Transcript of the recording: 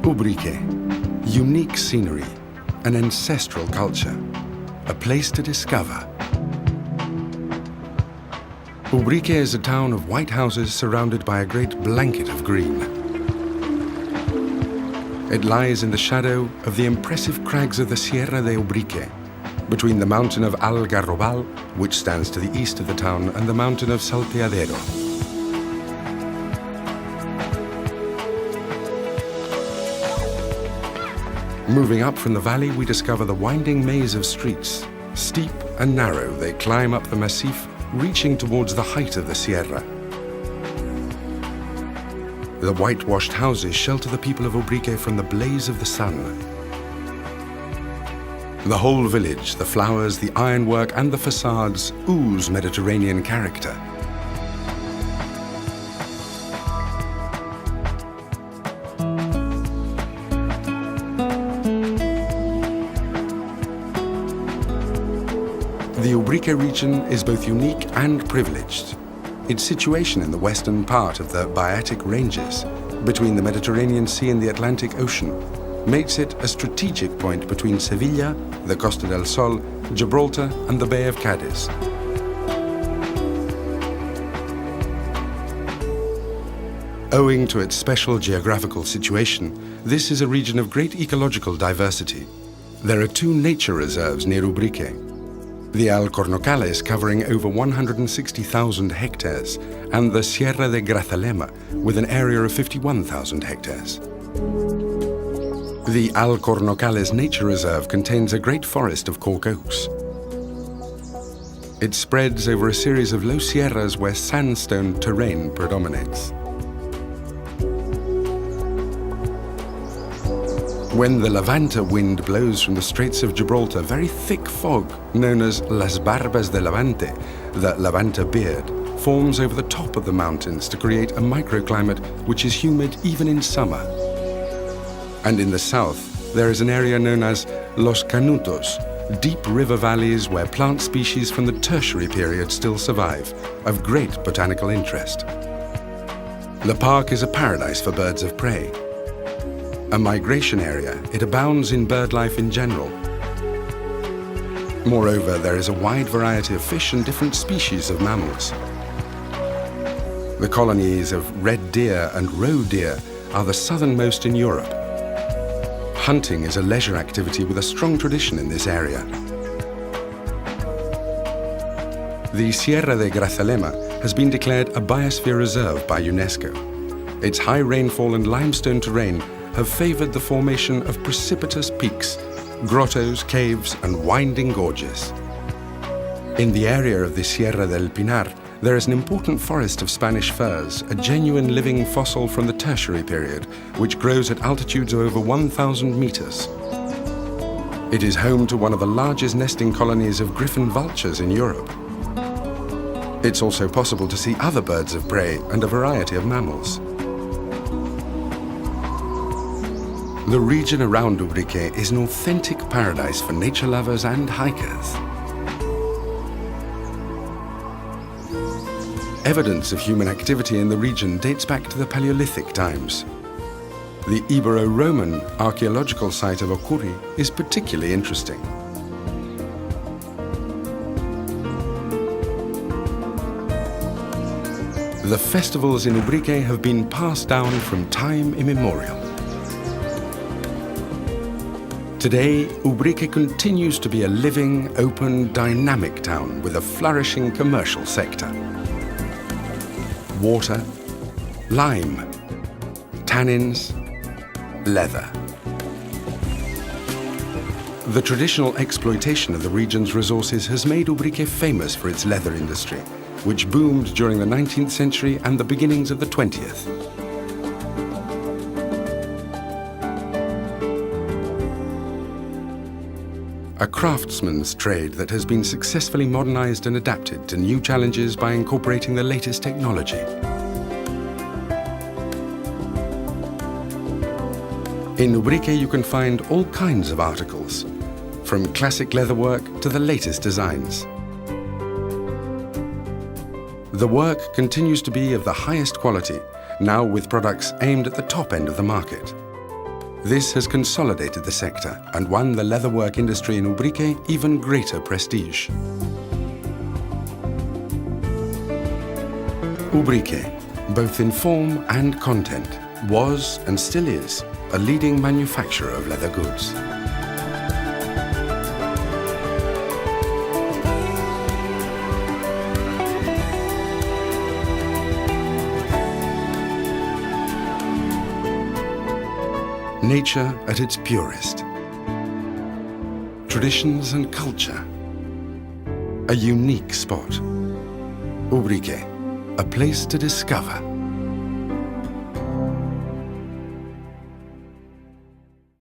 Ubrique, unique scenery, an ancestral culture, a place to discover. Ubrique is a town of white houses surrounded by a great blanket of green. It lies in the shadow of the impressive crags of the Sierra de Ubrique, between the mountain of Algarrobal, which stands to the east of the town, and the mountain of Salteadero. Moving up from the valley, we discover the winding maze of streets. Steep and narrow, they climb up the massif, reaching towards the height of the Sierra. The whitewashed houses shelter the people of Ubrique from the blaze of the sun. The whole village, the flowers, the ironwork, and the facades ooze Mediterranean character. The Ubrique region is both unique and privileged. Its situation in the western part of the Biatic Ranges, between the Mediterranean Sea and the Atlantic Ocean, makes it a strategic point between Sevilla, the Costa del Sol, Gibraltar, and the Bay of Cadiz. Owing to its special geographical situation, this is a region of great ecological diversity. There are 2 nature reserves near Ubrique. The Alcornocales, covering over 160,000 hectares, and the Sierra de Grazalema, with an area of 51,000 hectares. The Alcornocales Nature Reserve contains a great forest of cork oaks. It spreads over a series of low sierras where sandstone terrain predominates. When the Levanta wind blows from the Straits of Gibraltar, very thick fog, known as Las Barbas de Levante, the Levanta beard, forms over the top of the mountains to create a microclimate which is humid even in summer. And in the south, there is an area known as Los Canutos, deep river valleys where plant species from the tertiary period still survive, of great botanical interest. The park is a paradise for birds of prey. A migration area, it abounds in bird life in general. Moreover, there is a wide variety of fish and different species of mammals. The colonies of red deer and roe deer are the southernmost in Europe. Hunting is a leisure activity with a strong tradition in this area. The Sierra de Grazalema has been declared a biosphere reserve by UNESCO. Its high rainfall and limestone terrain have favored the formation of precipitous peaks, grottos, caves, and winding gorges. In the area of the Sierra del Pinar, there is an important forest of Spanish firs, a genuine living fossil from the tertiary period, which grows at altitudes of over 1,000 meters. It is home to one of the largest nesting colonies of griffon vultures in Europe. It's also possible to see other birds of prey and a variety of mammals. The region around Ubrique is an authentic paradise for nature lovers and hikers. Evidence of human activity in the region dates back to the Paleolithic times. The Ibero-Roman archaeological site of Ocuri is particularly interesting. The festivals in Ubrique have been passed down from time immemorial. Today, Ubrique continues to be a living, open, dynamic town with a flourishing commercial sector. Water, lime, tannins, leather. The traditional exploitation of the region's resources has made Ubrique famous for its leather industry, which boomed during the 19th century and the beginnings of the 20th. A craftsman's trade that has been successfully modernized and adapted to new challenges by incorporating the latest technology. In Ubrique you can find all kinds of articles, from classic leatherwork to the latest designs. The work continues to be of the highest quality, now with products aimed at the top end of the market. This has consolidated the sector and won the leatherwork industry in Ubrique even greater prestige. Ubrique, both in form and content, was and still is a leading manufacturer of leather goods. Nature at its purest. Traditions and culture. A unique spot. Ubrique, a place to discover.